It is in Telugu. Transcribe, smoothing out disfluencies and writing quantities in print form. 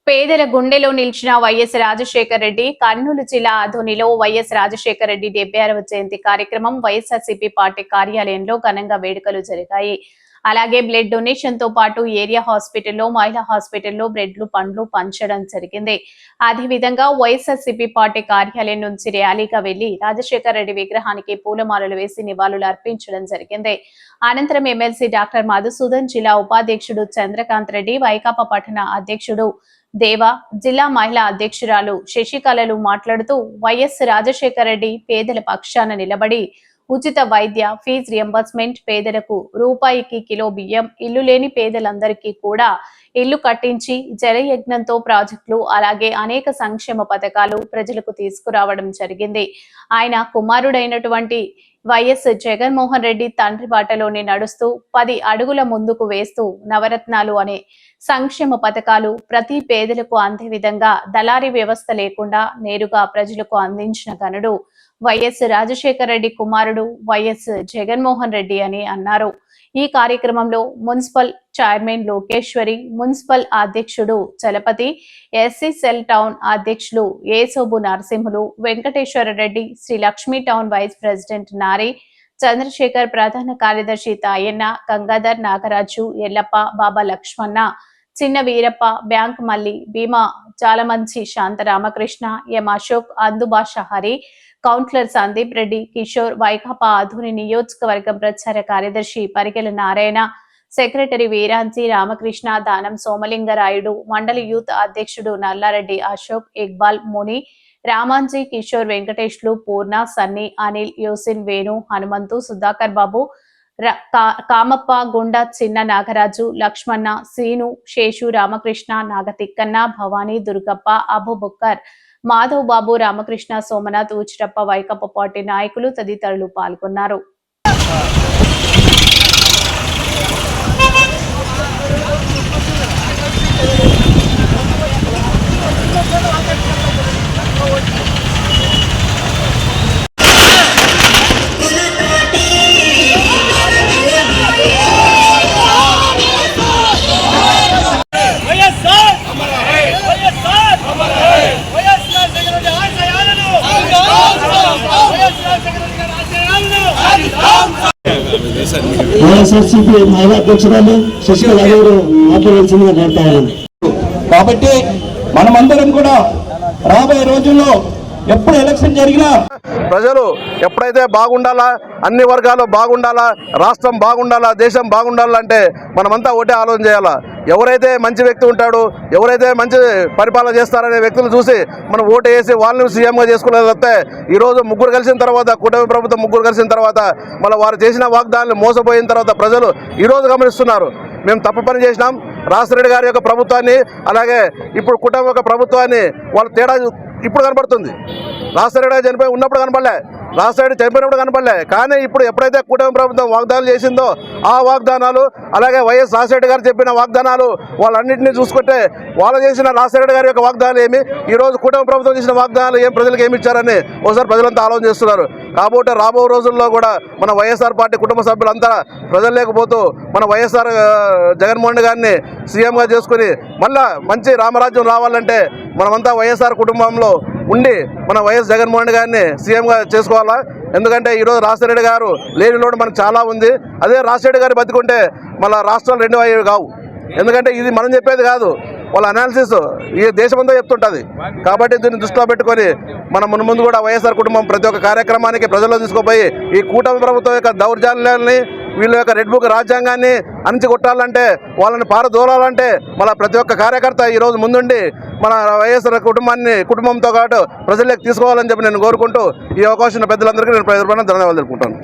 పేదల గుండెలో నిలిచిన వైఎస్ రాజశేఖర రెడ్డి కర్నూలు జిల్లా ఆదోనిలో వైఎస్ రాజశేఖర రెడ్డి 76వ జయంతి కార్యక్రమం వైఎస్ఆర్సీపీ పార్టీ కార్యాలయంలో ఘనంగా వేడుకలు జరిగాయి. అలాగే బ్లడ్ డొనేషన్ తో పాటు ఏరియా హాస్పిటల్లో, మహిళా హాస్పిటల్లో బ్రెడ్లు, పండ్లు పంచడం జరిగింది. అదేవిధంగా వైఎస్ఆర్సీపీ పార్టీ కార్యాలయం నుంచి ర్యాలీగా వెళ్లి రాజశేఖర రెడ్డి విగ్రహానికి పూలమాలలు వేసి నివాళులు అర్పించడం జరిగింది. అనంతరం ఎమ్మెల్సీ డాక్టర్ మధుసూదన్, జిల్లా ఉపాధ్యక్షుడు చంద్రకాంత్ రెడ్డి, వైకాపా పట్టణ అధ్యక్షుడు దేవా, జిల్లా మహిళా అధ్యక్షురాలు శశికళలు మాట్లాడుతూ వైఎస్ రాజశేఖర రెడ్డి పేదల పక్షాన నిలబడి ఉచిత వైద్య, ఫీజు రియంబర్స్మెంట్, పేదలకు రూపాయికి కిలో బియ్యం, ఇల్లు లేని పేదలందరికీ కూడా ఇల్లు కట్టించి జలయజ్ఞంతో ప్రాజెక్టులు, అలాగే అనేక సంక్షేమ పథకాలు ప్రజలకు తీసుకురావడం జరిగింది. ఆయన కుమారుడైనటువంటి వైఎస్ జగన్మోహన్ రెడ్డి తండ్రి బాటలోనే నడుస్తూ 10 అడుగుల ముందుకు వేస్తూ నవరత్నాలు అనే సంక్షేమ పథకాలు ప్రతి పేదలకు అందే విధంగా దళారీ వ్యవస్థ లేకుండా నేరుగా ప్రజలకు అందించిన ఘనుడు వైఎస్ రాజశేఖర రెడ్డి కుమారుడు వైఎస్ జగన్మోహన్ రెడ్డి అని అన్నారు. ఈ కార్యక్రమంలో మున్సిపల్ చైర్మన్ లోకేశ్వరి, మున్సిపల్ అధ్యక్షుడు చలపతి, ఎస్సీ సెల్ టౌన్ అధ్యక్షులు Esobu Narasimhulu, Venkateswara Reddy, Sri Lakshmi town vice president Nari Chandrasekhar, ప్రధాన కార్యదర్శి తాయన్న, గంగాధర్, నాగరాజు, ఎల్లప్ప, బాబా లక్ష్మణ, చిన్న వీరప్ప, బ్యాంక్ మల్లి, భీమా చాలమంచి, శాంత రామకృష్ణ, ఎం అశోక్, అందుబాష హరి, కౌన్సిలర్ సందీప్ రెడ్డి, కిషోర్, వైకాపా ఆధుని నియోజకవర్గం ప్రచార కార్యదర్శి పరిగెల నారాయణ, సెక్రటరీ వీరాంజీ రామకృష్ణ, దానం సోమలింగరాయుడు, మండలి యూత్ అధ్యక్షుడు నల్లారెడ్డి అశోక్, ఇక్బాల్, ముని, రామాంజీ, కిషోర్, వెంకటేష్లు, పూర్ణ, సన్నీ, అనిల్, యూసిన్, వేణు, హనుమంతు, సుధాకర్ బాబు, కామప్ప, గుండా, చిన్న నాగరాజు, లక్ష్మణ, సీను, శేషు, రామకృష్ణ, నాగతిక్కన్న, భవానీ, దుర్గప్ప, అబుబక్కర్, మాధవ్ బాబు, రామకృష్ణ, సోమనాథ్, ఊచిరప్ప, వైకాపా పార్టీ నాయకులు తదితరులు పాల్గొన్నారు. వైఎస్ఆర్సీపీ మహిళా అధ్యక్షురాలు శశికళ గారు మాట్లాడాల్సిందిగా కోరుతాను. కాబట్టి మనమందరం కూడా రాబోయే రోజుల్లో ఎప్పుడు ఎలక్షన్ జరిగినా ప్రజలు ఎప్పుడైతే బాగుండాలా, అన్ని వర్గాలు బాగుండాలా, రాష్ట్రం బాగుండాలా, దేశం బాగుండాలంటే మనమంతా ఒకటే ఆలోచన చేయాలా. ఎవరైతే మంచి వ్యక్తి ఉంటాడో, ఎవరైతే మంచి పరిపాలన చేస్తారనే వ్యక్తులు చూసి మనం ఓటు వేసి వాళ్ళని సీఎంగా చేసుకునేది తప్పితే ఈరోజు ముగ్గురు కలిసిన తర్వాత, కూటమి ప్రభుత్వం ముగ్గురు కలిసిన తర్వాత మళ్ళీ వారు చేసిన వాగ్దానాలు మోసపోయిన తర్వాత ప్రజలు ఈరోజు గమనిస్తున్నారు. మేము తప్పు పని చేసినాం. రాజశేఖర గారి యొక్క ప్రభుత్వాన్ని, అలాగే ఇప్పుడు కూటమి యొక్క ప్రభుత్వాన్ని వాళ్ళ తేడా ఇప్పుడు కనబడుతుంది. రాజశేఖర గారు చనిపోయి ఉన్నప్పుడు కనపడలే, రాజశేఖర చనిపోయినప్పుడు కనపడలే. కానీ ఇప్పుడు ఎప్పుడైతే కూటమి ప్రభుత్వం వాగ్దానాలు చేసిందో ఆ వాగ్దానాలు, అలాగే వైఎస్ రాజశేఖర గారు చెప్పిన వాగ్దానాలు, వాళ్ళన్నింటినీ చూసుకుంటే వాళ్ళు చేసిన రాజశేఖర గారి యొక్క వాగ్దానాలు ఏమి, ఈరోజు కూటమి ప్రభుత్వం చేసిన వాగ్దానాలు ఏం, ప్రజలకు ఏమి ఇచ్చారని ఒకసారి ప్రజలంతా ఆలోచన చేస్తున్నారు. కాబట్టి రాబో రోజుల్లో కూడా మన వైఎస్ఆర్ పార్టీ కుటుంబ సభ్యులంతా ప్రజలు లేకపోతూ మన వైఎస్ఆర్ జగన్మోహన్ గారిని సీఎంగా చేసుకుని మళ్ళా మంచి రామరాజ్యం రావాలంటే మనమంతా వైఎస్ఆర్ కుటుంబంలో ఉండి మన వైఎస్ జగన్మోహన్ గారిని సీఎంగా చేసుకోవాలా. ఎందుకంటే ఈరోజు రాజశేఖర గారు లేని లోటు మనకు చాలా ఉంది. అదే రాజశేఖర గారు బతికుంటే మళ్ళీ రాష్ట్రాలు 2 అయ్యేవి కావు. ఎందుకంటే ఇది మనం చెప్పేది కాదు, వాళ్ళ అనాలిసిస్ ఈ దేశమంతా చెప్తుంటుంది. కాబట్టి దీన్ని దృష్టిలో పెట్టుకొని మనం ముందు కూడా వైఎస్ఆర్ కుటుంబం ప్రతి ఒక్క కార్యక్రమానికి ప్రజల్లో తీసుకుపోయి ఈ కూటమి ప్రభుత్వం యొక్క దౌర్జన్యాలని, వీళ్ళ యొక్క రెడ్ బుక్ రాజ్యాంగాన్ని అణిచికొట్టాలంటే, వాళ్ళని పారదోలాలంటే మళ్ళీ ప్రతి ఒక్క కార్యకర్త ఈరోజు ముందుండి మన వైఎస్ఆర్ కుటుంబంతో పాటు ప్రజల్లోకి తీసుకోవాలని చెప్పి నేను కోరుకుంటూ ఈ అవకాశం పెద్దలందరికీ నేను ధన్యవాదాలు తెలుపుకుంటాను.